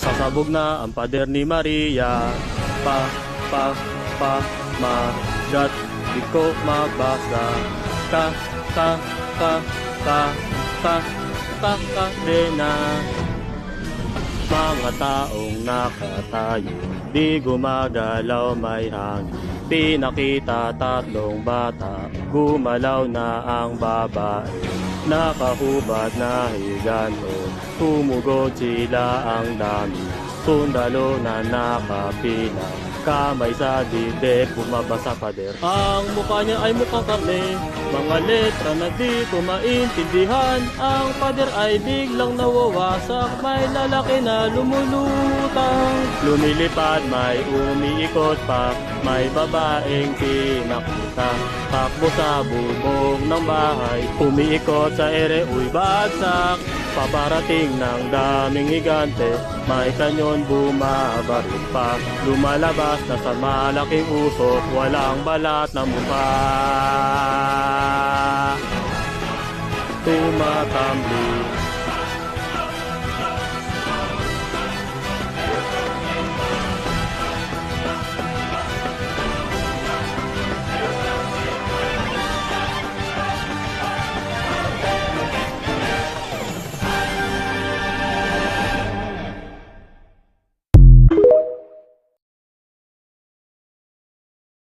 Sasabog na ang pader ni Maria. Magat, di ko mabasa. Kadena. Mga taong nakatayo, di gumagalaw, may hangin. Pinakita tatlong bata, gumalaw na ang babae. Nakahubad na higanto, tumugod sila ang dami. Sundalo na nakapila, kamay sa dibdib, bumaba sa pader. Ang mukha niya ay mukhang karne, mga letra na di ko maintindihan. Ang pader ay biglang nawawasak, may lalaki na lumulutang. Lumilipad, may umiikot pa, may babaeng pinakita. Takbo sa bubong ng bahay, umiikot sa ere, uy bagsak. Paparating ng daming higante, may kanyon bumabaril pa. Lumalabas na sa malaking usok, walang balat na mukha. Tumatambling